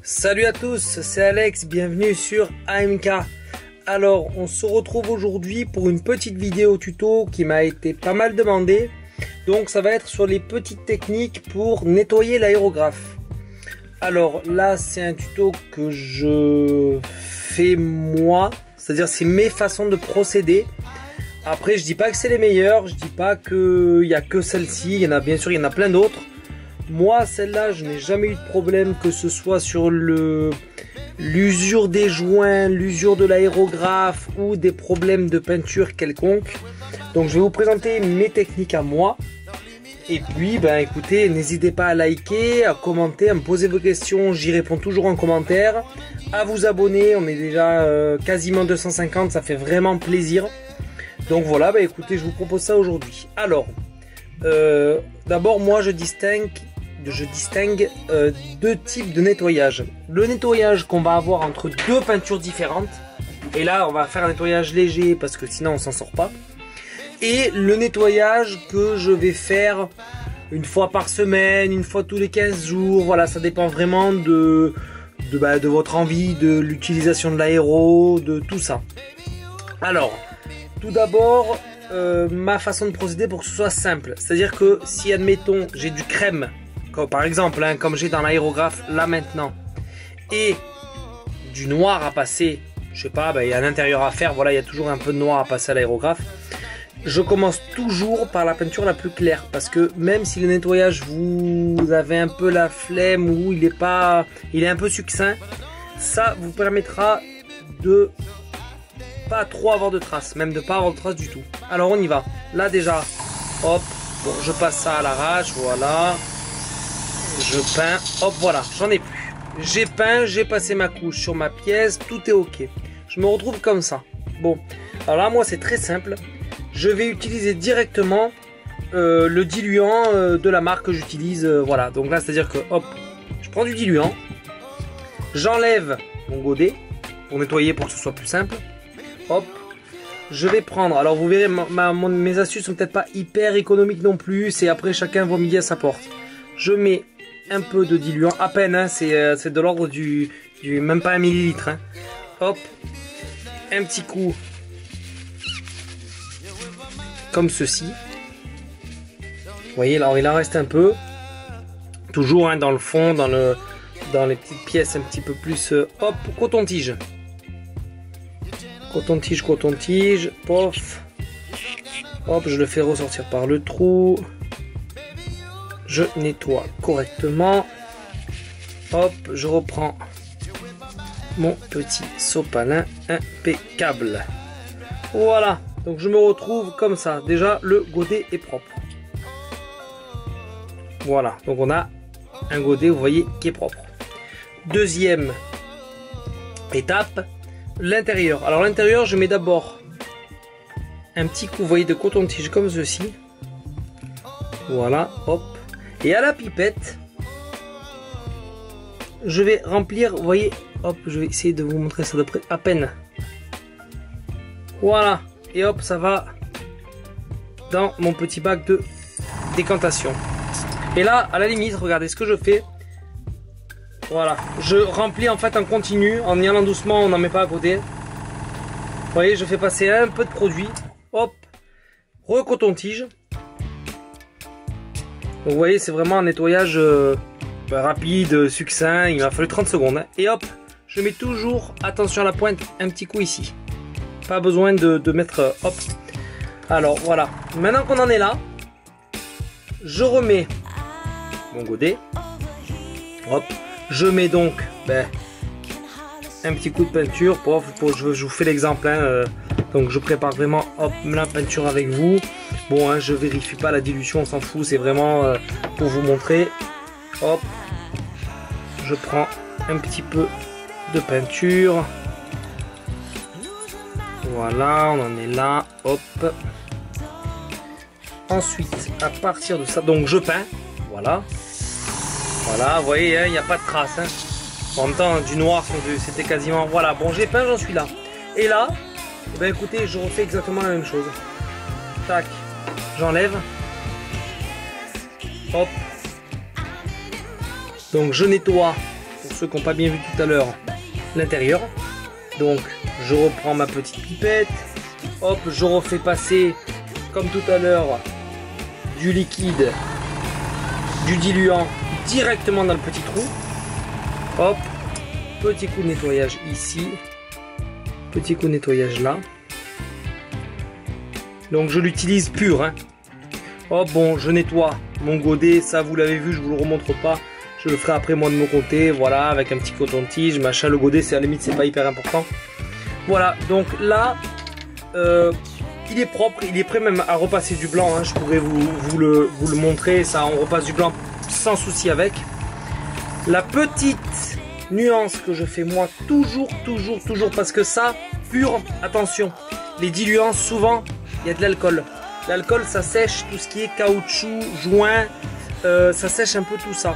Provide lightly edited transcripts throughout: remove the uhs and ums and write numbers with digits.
Salut à tous, c'est Alex, bienvenue sur AMK. Alors, on se retrouve aujourd'hui pour une petite vidéo tuto qui m'a été pas mal demandée. Donc ça va être sur les petites techniques pour nettoyer l'aérographe. Alors là, c'est un tuto que je fais moi, c'est-à-dire c'est mes façons de procéder. Après, je dis pas que c'est les meilleures, je dis pas qu'il y a que celle-ci, il y en a bien sûr, il y en a plein d'autres. Moi, celle-là, je n'ai jamais eu de problème, que ce soit sur l'usure des joints, l'usure de l'aérographe ou des problèmes de peinture quelconque. Donc, je vais vous présenter mes techniques à moi. Et puis, ben, écoutez, n'hésitez pas à liker, à commenter, à me poser vos questions. J'y réponds toujours en commentaire. À vous abonner, on est déjà quasiment 250, ça fait vraiment plaisir. Donc voilà, ben, écoutez, je vous propose ça aujourd'hui. Alors, d'abord, moi, je distingue deux types de nettoyage. Le nettoyage qu'on va avoir entre deux peintures différentes, et là on va faire un nettoyage léger parce que sinon on s'en sort pas, et le nettoyage que je vais faire une fois par semaine, une fois tous les 15 jours, voilà, ça dépend vraiment de votre envie, de l'utilisation de l'aéro, de tout ça. Alors, tout d'abord, ma façon de procéder pour que ce soit simple, c'est à dire que si admettons j'ai du crème, par exemple, hein, comme j'ai dans l'aérographe là maintenant, et du noir à passer, je sais pas, il y a un intérieur à faire, voilà, il y a toujours un peu de noir à passer à l'aérographe. Je commence toujours par la peinture la plus claire, parce que même si le nettoyage vous avez un peu la flemme ou il est un peu succinct, ça vous permettra de pas trop avoir de traces, même de pas avoir de traces du tout. Alors on y va. Là déjà, hop, bon, je passe ça à l'arrache, voilà. Je peins, hop, voilà, j'en ai plus. J'ai peint, j'ai passé ma couche sur ma pièce, tout est ok. Je me retrouve comme ça. Bon, alors là, moi, c'est très simple. Je vais utiliser directement le diluant de la marque que j'utilise. Voilà, donc là, c'est-à-dire que, hop, je prends du diluant. J'enlève mon godet pour nettoyer, pour que ce soit plus simple. Hop, je vais prendre, alors vous verrez, mes astuces sont peut-être pas hyper économiques non plus. C'est après, chacun voit midi à sa porte. Je mets un peu de diluant, à peine, hein, c'est de l'ordre du même pas 1 millilitre. Hein. Hop, un petit coup comme ceci. Vous voyez, alors il en reste un peu, toujours hein, dans le fond, dans les petites pièces un petit peu plus. Hop, coton-tige, coton-tige, coton-tige, pof. Hop, je le fais ressortir par le trou. Je nettoie correctement. Hop, je reprends mon petit sopalin impeccable. Voilà, donc je me retrouve comme ça. Déjà, le godet est propre. Voilà, donc on a un godet, vous voyez, qui est propre. Deuxième étape, l'intérieur. Alors l'intérieur, je mets d'abord un petit coup, vous voyez, de coton-tige comme ceci. Voilà, hop. Et à la pipette, je vais remplir, vous voyez, hop, je vais essayer de vous montrer ça de près, à peine. Voilà, et hop, ça va dans mon petit bac de décantation. Et là, à la limite, regardez ce que je fais. Voilà, je remplis en fait en continu, en y allant doucement, on n'en met pas à côté. Vous voyez, je fais passer un peu de produit, hop, recoton-tige. Donc vous voyez, c'est vraiment un nettoyage rapide, succinct, il m'a fallu 30 secondes. Hein. Et hop, je mets toujours, attention à la pointe, un petit coup ici. Pas besoin de mettre, hop. Alors voilà, maintenant qu'on en est là, je remets mon godet. Hop, je mets donc un petit coup de peinture. Je vous fais l'exemple, hein, donc je prépare vraiment hop, la peinture avec vous. Bon, hein, je vérifie pas la dilution, on s'en fout, c'est vraiment pour vous montrer. Hop, je prends un petit peu de peinture. Voilà, on en est là. Hop. Ensuite, à partir de ça, donc je peins. Voilà. Voilà, vous voyez, il n'y a pas de traces. Hein. En même temps, du noir, c'était quasiment... Voilà, bon, j'ai peint, j'en suis là. Et là, eh ben, écoutez, je refais exactement la même chose. Tac, j'enlève. Hop. Donc je nettoie, pour ceux qui n'ont pas bien vu tout à l'heure, l'intérieur. Donc je reprends ma petite pipette. Hop, je refais passer, comme tout à l'heure, du liquide, du diluant directement dans le petit trou. Hop, petit coup de nettoyage ici. Petit coup de nettoyage là. Donc je l'utilise pur. Hein. Hop, bon, je nettoie mon godet. Ça, vous l'avez vu, je vous le remontre pas. Je le ferai après moi de mon côté. Voilà, avec un petit coton-tige, machin. Le godet, c'est à la limite, c'est pas hyper important. Voilà, donc là, il est propre. Il est prêt même à repasser du blanc. Hein. Je pourrais vous le montrer. Ça, on repasse du blanc sans souci avec. La petite nuance que je fais moi toujours, parce que ça, pur, attention. Les diluants, souvent, il y a de l'alcool. L'alcool, ça sèche tout ce qui est caoutchouc, joint, ça sèche un peu tout ça.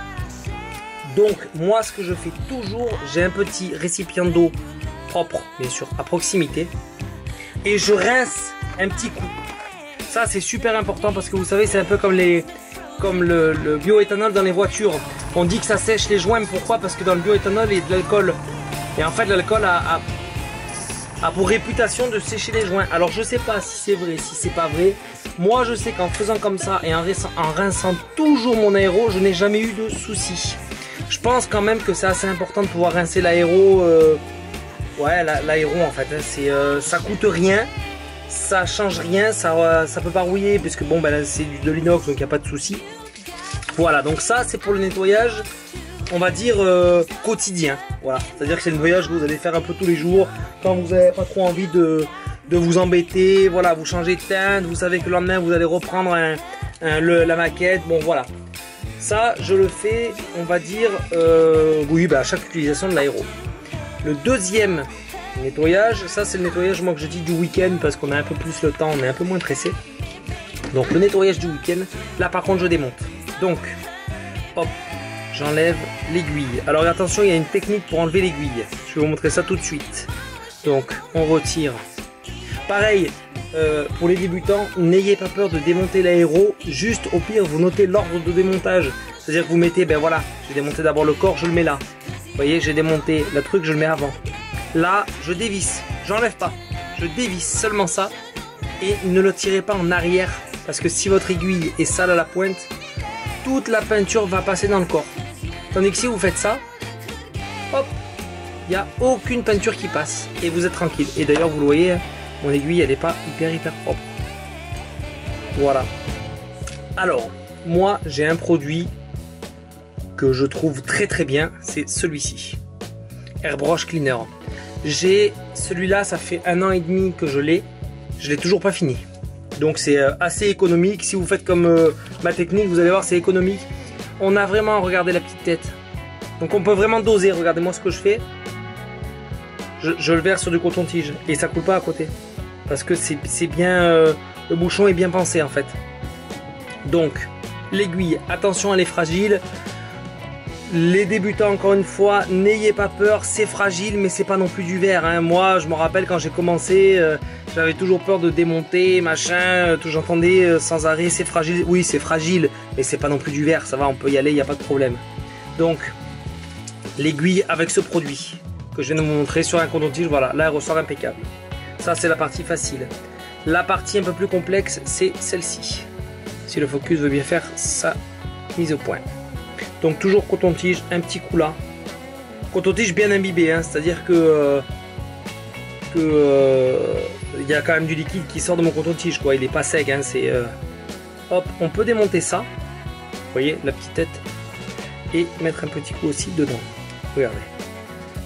Donc, moi, ce que je fais toujours, j'ai un petit récipient d'eau propre, bien sûr, à proximité. Et je rince un petit coup. Ça, c'est super important parce que vous savez, c'est un peu comme le bioéthanol dans les voitures. On dit que ça sèche les joints, mais pourquoi? Parce que dans le bioéthanol, il y a de l'alcool. Et en fait, l'alcool a pour réputation de sécher les joints. Alors, je sais pas si c'est vrai, si c'est pas vrai. Moi, je sais qu'en faisant comme ça et en rinçant toujours mon aéro, je n'ai jamais eu de soucis. Je pense quand même que c'est assez important de pouvoir rincer l'aéro. Ouais, l'aéro en fait, hein, ça coûte rien, ça change rien, ça peut pas rouiller puisque bon, ben là c'est de l'inox donc il n'y a pas de souci. Voilà, donc ça c'est pour le nettoyage, on va dire quotidien. Voilà, c'est-à-dire que c'est le nettoyage que vous allez faire un peu tous les jours quand vous n'avez pas trop envie de vous embêter. Voilà, vous changez de teinte, vous savez que le lendemain vous allez reprendre la maquette. Bon voilà. Ça, je le fais, on va dire, oui, bah, à chaque utilisation de l'aéro. Le deuxième nettoyage, ça c'est le nettoyage, moi que je dis du week-end, parce qu'on a un peu plus le temps, on est un peu moins pressé. Donc le nettoyage du week-end, là par contre je démonte. Donc, hop, j'enlève l'aiguille. Alors attention, il y a une technique pour enlever l'aiguille. Je vais vous montrer ça tout de suite. Donc, on retire. Pareil, pour les débutants, n'ayez pas peur de démonter l'aéro. Juste au pire, vous notez l'ordre de démontage. C'est-à-dire que vous mettez, ben voilà, j'ai démonté d'abord le corps, je le mets là. Vous voyez, j'ai démonté le truc, je le mets avant. Là, je dévisse, j'enlève pas. Je dévisse seulement ça. Et ne le tirez pas en arrière. Parce que si votre aiguille est sale à la pointe, toute la peinture va passer dans le corps. Tandis que si vous faites ça, hop, il n'y a aucune peinture qui passe. Et vous êtes tranquille. Et d'ailleurs, vous le voyez, mon aiguille, elle n'est pas hyper propre. Voilà. Alors, moi, j'ai un produit que je trouve très bien. C'est celui-ci. Airbrush Cleaner. J'ai celui-là, ça fait 1 an et demi que je l'ai. Je l'ai toujours pas fini. Donc c'est assez économique. Si vous faites comme ma technique, vous allez voir, c'est économique. On a vraiment regardé la petite tête. Donc on peut vraiment doser. Regardez-moi ce que je fais. Je le verse sur du coton-tige et ça coule pas à côté. Parce que c'est bien, le bouchon est bien pensé en fait. Donc l'aiguille, attention, elle est fragile. Les débutants, encore une fois, n'ayez pas peur, c'est fragile, mais c'est pas non plus du verre. Hein. Moi, je me rappelle quand j'ai commencé, j'avais toujours peur de démonter, machin, tout j'entendais sans arrêt, c'est fragile. Oui, c'est fragile, mais c'est pas non plus du verre, ça va, on peut y aller, il n'y a pas de problème. Donc, l'aiguille avec ce produit que je viens de vous montrer sur un coton-tige, voilà, là elle ressort impeccable. Ça, c'est la partie facile. La partie un peu plus complexe, c'est celle-ci. Si le focus veut bien faire sa mise au point. Donc toujours coton-tige, un petit coup là. Coton-tige bien imbibé, hein, c'est-à-dire que il y a quand même du liquide qui sort de mon coton-tige, quoi. Il n'est pas sec, hein, c'est hop, on peut démonter ça. Vous voyez la petite tête et mettre un petit coup aussi dedans. Regardez,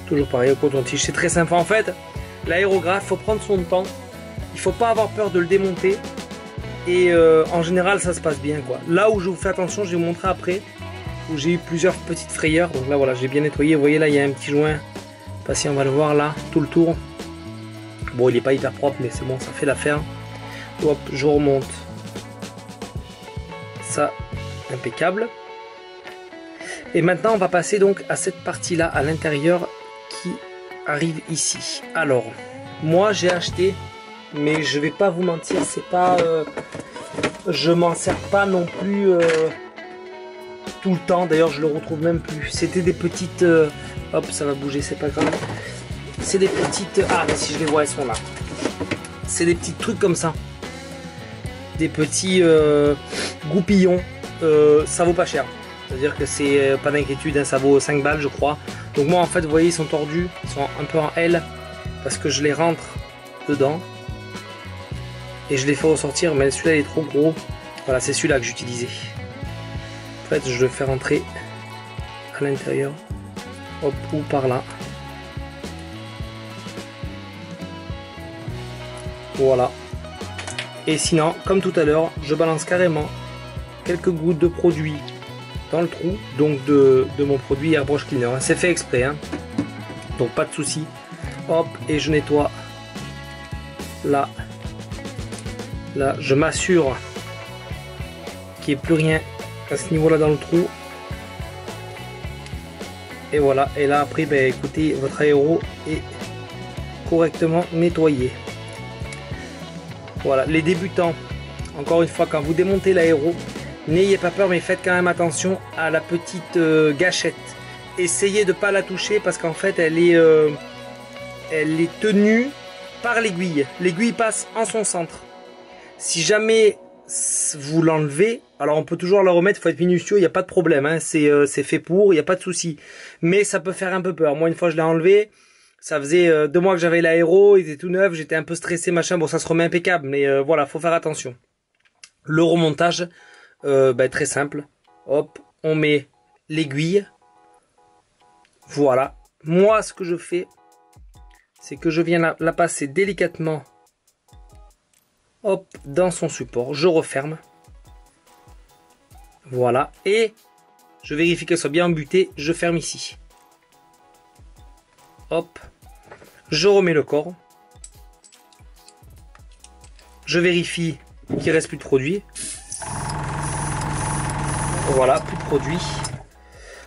toujours pareil au coton-tige, c'est très sympa en fait. L'aérographe, faut prendre son temps. Il faut pas avoir peur de le démonter et en général ça se passe bien, quoi. Là où je vous fais attention, je vais vous montrer après. Où j'ai eu plusieurs petites frayeurs, donc là voilà, j'ai bien nettoyé. Vous voyez là, il y a un petit joint, pas si on va le voir là, tout le tour. Bon, il n'est pas hyper propre, mais c'est bon, ça fait l'affaire. Hop, je remonte ça, impeccable. Et maintenant on va passer donc à cette partie là à l'intérieur qui arrive ici. Alors moi j'ai acheté, mais je vais pas vous mentir, c'est pas je m'en sers pas non plus tout le temps. D'ailleurs, je le retrouve même plus. C'était des petites... hop, ça va bouger, c'est pas grave. C'est des petites... Ah, mais si je les vois, elles sont là. C'est des petits trucs comme ça. Des petits goupillons. Ça vaut pas cher. C'est-à-dire que c'est pas d'inquiétude, hein, ça vaut 5 balles, je crois. Donc moi, en fait, vous voyez, ils sont tordus. Ils sont un peu en L. Parce que je les rentre dedans. Et je les fais ressortir. Mais celui-là, il est trop gros. Voilà, c'est celui-là que j'utilisais. En fait, je le fais rentrer à l'intérieur. Hop, ou par là. Voilà. Et sinon, comme tout à l'heure, je balance carrément quelques gouttes de produit dans le trou, donc de mon produit Airbrush Cleaner. C'est fait exprès, hein. Donc pas de souci. Hop, et je nettoie là. Là, je m'assure qu'il n'y ait plus rien à ce niveau-là dans le trou. Et voilà. Et là, après, ben, écoutez, votre aéro est correctement nettoyé. Voilà, les débutants, encore une fois, quand vous démontez l'aéro, n'ayez pas peur, mais faites quand même attention à la petite gâchette. Essayez de ne pas la toucher parce qu'en fait, elle est tenue par l'aiguille. L'aiguille passe en son centre. Si jamais vous l'enlevez, alors on peut toujours la remettre, il faut être minutieux, il n'y a pas de problème, hein, c'est fait pour, il n'y a pas de souci. Mais ça peut faire un peu peur. Moi, une fois, je l'ai enlevé. Ça faisait 2 mois que j'avais l'aéro, il était tout neuf, j'étais un peu stressé, machin. Bon, ça se remet impeccable, mais voilà, faut faire attention. Le remontage, très simple. Hop, on met l'aiguille. Voilà. Moi, ce que je fais, c'est que je viens la passer délicatement. Hop, dans son support. Je referme. Voilà. Et je vérifie qu'elle soit bien embutée. Je ferme ici. Hop, je remets le corps. Je vérifie qu'il reste plus de produit. Voilà, plus de produit.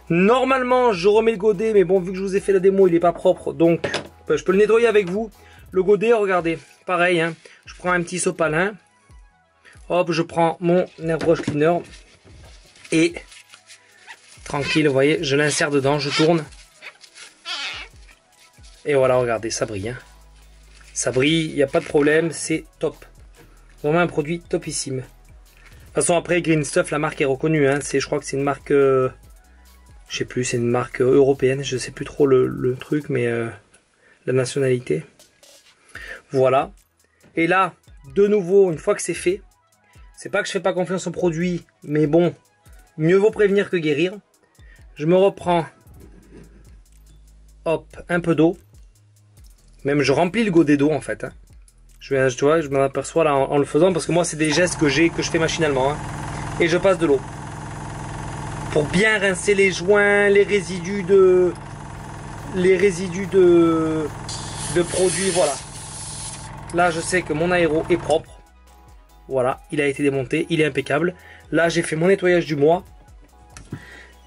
Normalement, je remets le godet, mais bon, vu que je vous ai fait la démo, il n'est pas propre, donc je peux le nettoyer avec vous. Le godet, regardez, pareil, hein, je prends un petit sopalin. Hop, je prends mon Airbrush Cleaner et tranquille, vous voyez, je l'insère dedans, je tourne. Et voilà, regardez, ça brille. Hein. Ça brille, il n'y a pas de problème, c'est top. Vraiment un produit topissime. De toute façon, après, Green Stuff, la marque est reconnue. Hein. Je crois que c'est une marque... je sais plus, c'est une marque européenne. Je sais plus trop le truc, mais la nationalité. Voilà. Et là, de nouveau, une fois que c'est fait, c'est pas que je fais pas confiance au produit, mais bon, mieux vaut prévenir que guérir. Je me reprends, hop, un peu d'eau. Même je remplis le godet d'eau en fait. Hein. Tu vois, je m'en aperçois là en le faisant parce que moi c'est des gestes que je fais machinalement. Hein. Et je passe de l'eau. Pour bien rincer les joints, les résidus de produits, voilà. Là je sais que mon aéro est propre. Voilà, il a été démonté, il est impeccable. Là j'ai fait mon nettoyage du mois.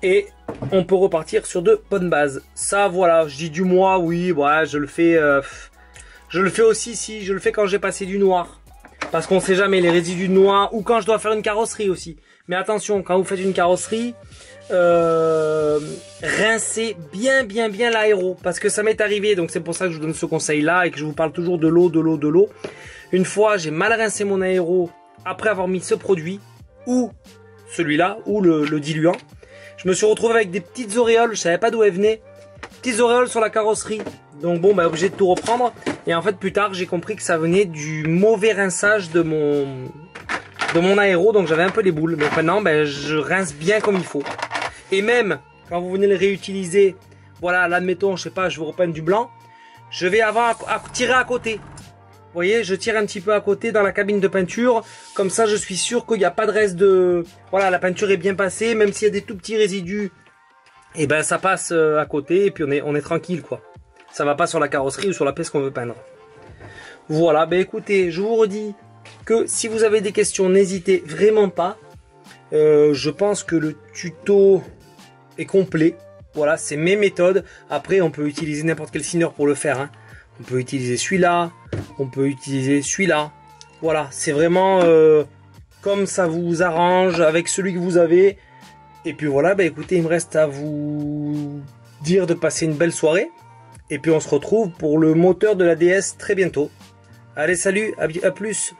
Et on peut repartir sur de bonnes bases. Ça, voilà, je dis du mois, oui, ouais, je le fais aussi si je le fais quand j'ai passé du noir. Parce qu'on sait jamais les résidus de noir ou quand je dois faire une carrosserie aussi. Mais attention, quand vous faites une carrosserie, rincez bien l'aéro. Parce que ça m'est arrivé, donc c'est pour ça que je vous donne ce conseil-là et que je vous parle toujours de l'eau, de l'eau, de l'eau. Une fois, j'ai mal rincé mon aéro après avoir mis ce produit ou celui-là ou le diluant. Je me suis retrouvé avec des petites auréoles, je savais pas d'où elles venaient. Petites auréoles sur la carrosserie. Donc bon, bah obligé de tout reprendre. Et en fait, plus tard, j'ai compris que ça venait du mauvais rinçage de mon aéro. Donc j'avais un peu les boules. Donc maintenant, bah, je rince bien comme il faut. Et même, quand vous venez le réutiliser, voilà, là, admettons, je sais pas, je vous repeins du blanc. Je vais avoir à tirer à côté. Vous voyez, je tire un petit peu à côté dans la cabine de peinture. Comme ça, je suis sûr qu'il n'y a pas de reste de... Voilà, la peinture est bien passée. Même s'il y a des tout petits résidus, et ben ça passe à côté. Et puis on est tranquille, quoi. Ça va pas sur la carrosserie ou sur la pièce qu'on veut peindre. Voilà, ben écoutez, je vous redis que si vous avez des questions, n'hésitez vraiment pas. Je pense que le tuto est complet. Voilà, c'est mes méthodes. Après, on peut utiliser n'importe quel finner pour le faire, hein. On peut utiliser celui-là, on peut utiliser celui-là. Voilà, c'est vraiment comme ça vous arrange avec celui que vous avez. Et puis voilà, bah écoutez, il me reste à vous dire de passer une belle soirée. Et puis on se retrouve pour le moteur de la DS très bientôt. Allez, salut, à plus.